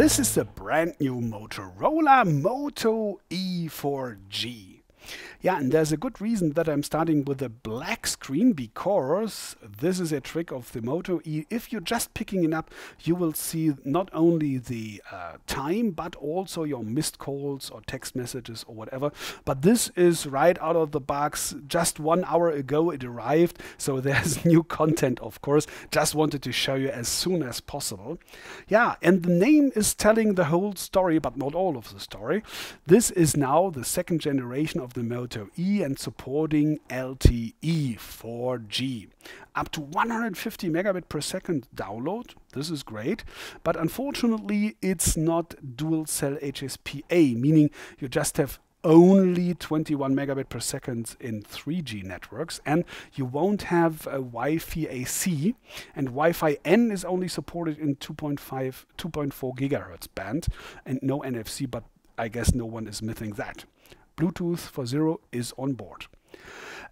This is the brand new Motorola Moto E 4G. Yeah, and there's a good reason that I'm starting with a black screen, because this is a trick of the Moto E. If you're just picking it up, you will see not only the time, but also your missed calls or text messages or whatever. But this is right out of the box. Just 1 hour ago it arrived, so there's new content, of course. Just wanted to show you as soon as possible. Yeah, and the name is telling the whole story, but not all of the story. This is now the second generation of the Moto E and supporting LTE 4G. Up to 150 megabit per second download. This is great, but unfortunately it's not dual cell HSPA, meaning you just have only 21 megabit per second in 3G networks, and you won't have a Wi-Fi AC, and Wi-Fi N is only supported in 2.4 gigahertz band, and no NFC, but I guess no one is missing that. Bluetooth 4.0 is on board.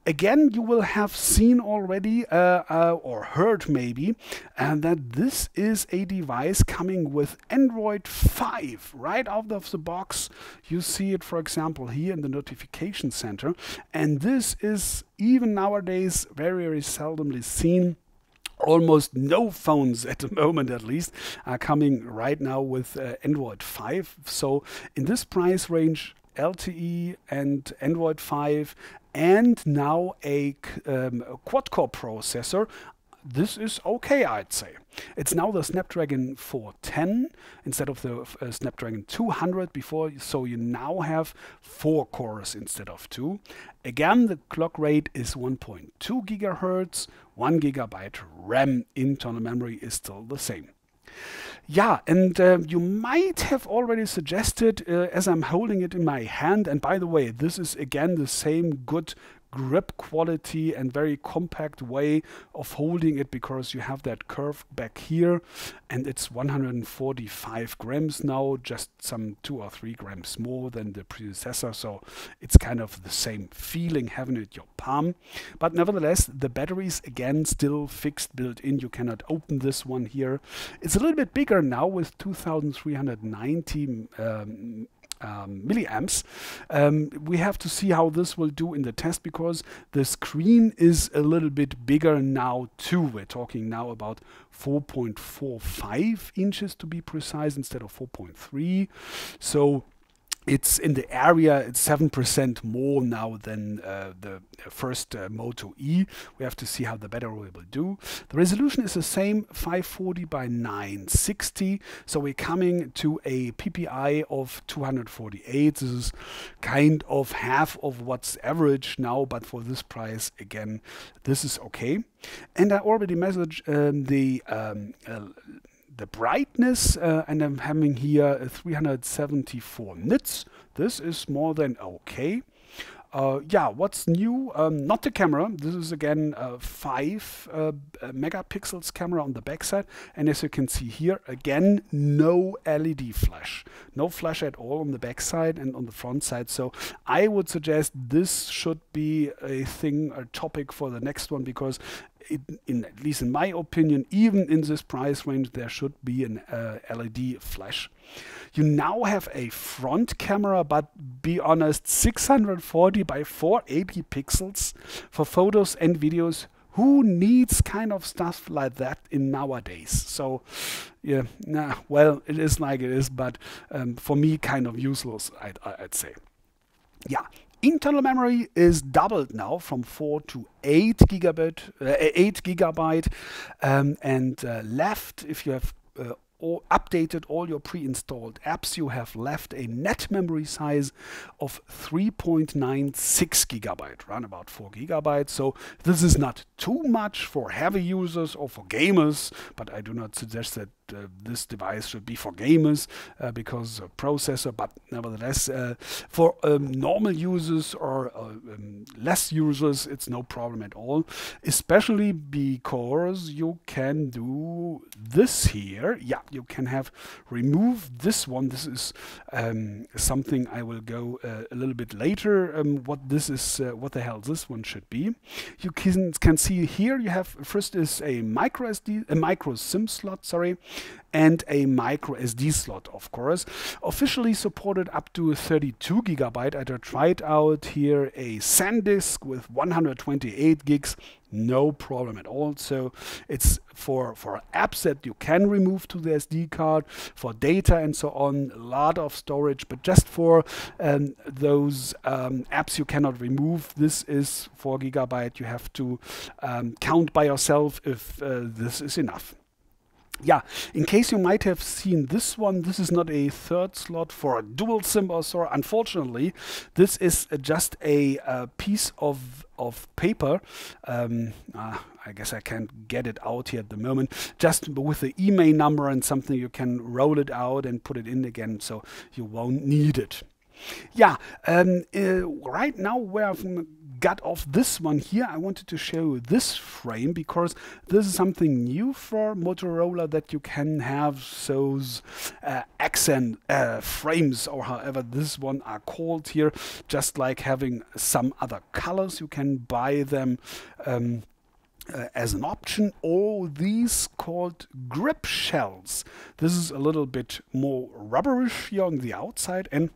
Again, you will have seen already or heard maybe that this is a device coming with Android 5 right out of the box. You see it, for example, here in the notification center, and this is even nowadays very, very seldomly seen. Almost no phones at the moment, at least, are coming right now with Android 5. So in this price range, LTE and Android 5 and now a quad-core processor, this is okay, I'd say. It's now the Snapdragon 410 instead of the Snapdragon 200 before, so you now have 4 cores instead of 2. Again, the clock rate is 1.2 gigahertz, 1 gigabyte RAM. Internal memory is still the same. Yeah, and you might have already suggested, as I'm holding it in my hand, and by the way, this is again the same good grip quality and very compact way of holding it, because you have that curve back here, and it's 145 grams now, just some 2 or 3 grams more than the predecessor, so it's kind of the same feeling having it in your palm. But nevertheless, the battery is again still fixed, built in. You cannot open this one here. It's a little bit bigger now with 2390 milliamps. We have to see how this will do in the test, because the screen is a little bit bigger now too. We're talking now about 4.45 inches to be precise instead of 4.3. So it's in the area, it's 7% more now than the first Moto E. We have to see how the battery will do. The resolution is the same, 540 by 960. So we're coming to a PPI of 248. This is kind of half of what's average now, but for this price, again, this is okay. And I already messaged the brightness, and I'm having here 374 nits. This is more than okay. Yeah, what's new? Not the camera. This is again 5 megapixels camera on the backside, and as you can see here, again, no LED flash. No flash at all on the backside and on the front side. So I would suggest this should be a topic for the next one, because at least in my opinion, even in this price range, there should be an LED flash. You now have a front camera, but be honest, 640 by 480 pixels for photos and videos. Who needs kind of stuff like that in nowadays? So yeah, well, it is like it is, but for me, kind of useless, I'd say. Yeah. Internal memory is doubled now from 4 to 8 gigabyte, and left, if you have updated all your pre-installed apps, you have left a net memory size of 3.96 gigabyte, around about 4 gigabytes. So this is not too much for heavy users or for gamers, but I do not suggest that this device should be for gamers because of processor, but nevertheless for normal users or less users, it's no problem at all, especially because you can do this here. Yeah, you can have removed this one. This is something I will go a little bit later what this is, what the hell this one should be. You can see here you have first is a micro SIM slot, sorry, and a micro SD slot, of course. Officially supported up to 32 gigabyte. I tried out here a SanDisk with 128 gigs. No problem at all. So it's for apps that you can remove to the SD card, for data and so on, a lot of storage, but just for those apps you cannot remove, this is 4 gigabyte. You have to count by yourself if this is enough. Yeah, in case you might have seen this one, this is not a third slot for a dual SIM or so. Unfortunately, this is just a piece of paper. I guess I can't get it out here at the moment. Just with the email number and something, you can roll it out and put it in again, so you won't need it. Yeah, right now where I've got off this one here, I wanted to show this frame because this is something new for Motorola, that you can have those accent frames, or however this one are called here, just like having some other colors. You can buy them as an option, or these called grip shells. This is a little bit more rubberish here on the outside, and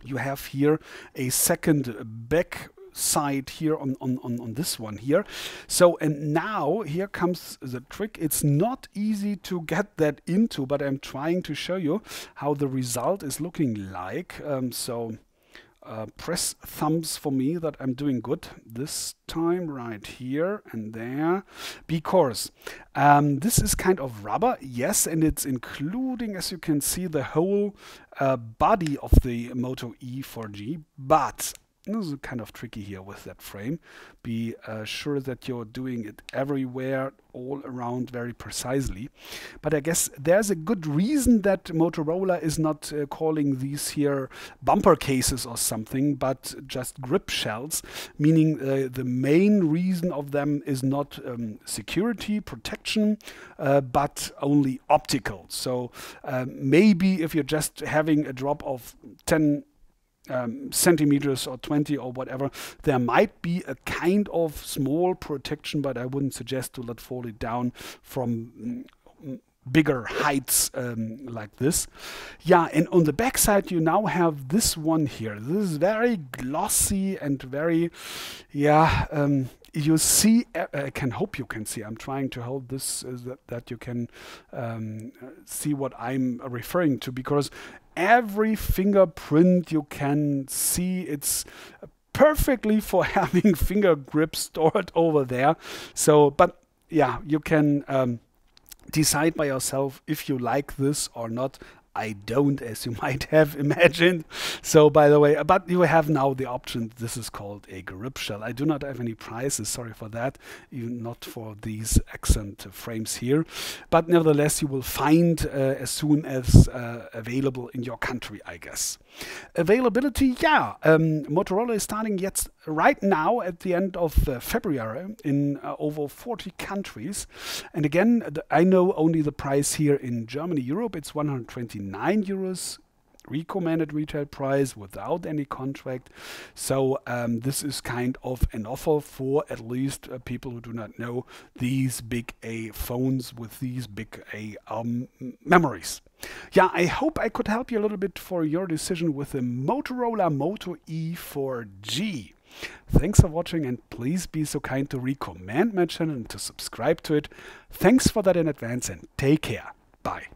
you have here a second back side here on this one here. So, and now here comes the trick. It's not easy to get that into, but I'm trying to show you how the result is looking like. Press thumbs for me that I'm doing good this time, right here and there, because this is kind of rubber, yes, and it's including, as you can see, the whole body of the Moto E 4G, but this is kind of tricky here with that frame. Be sure that you're doing it everywhere, all around, very precisely. But I guess there's a good reason that Motorola is not calling these here bumper cases or something, but just grip shells, meaning the main reason of them is not security, protection, but only optical. So maybe if you're just having a drop of 10 centimeters or 20 or whatever, there might be a kind of small protection, but I wouldn't suggest to let fall it down from bigger heights like this. Yeah, and on the back side you now have this one here. This is very glossy and very, yeah, you see, I can hope you can see, I'm trying to hold this that you can see what I'm referring to, because every fingerprint you can see, it's perfectly for having finger grip stored over there. So, but yeah, you can decide by yourself if you like this or not. I don't, as you might have imagined. So, by the way, but you have now the option. This is called a grip shell. I do not have any prices, sorry for that, even not for these accent frames here. But nevertheless, you will find as soon as available in your country, I guess. Availability, yeah. Motorola is starting right now at the end of February in over 40 countries. And again, I know only the price here in Germany, Europe. It's 129 euros recommended retail price without any contract. So this is kind of an offer for at least people who do not know these big A phones with these big A memories. Yeah, I hope I could help you a little bit for your decision with the Motorola Moto E 4G. Thanks for watching, and please be so kind to recommend my channel and to subscribe to it. Thanks for that in advance, and take care. Bye.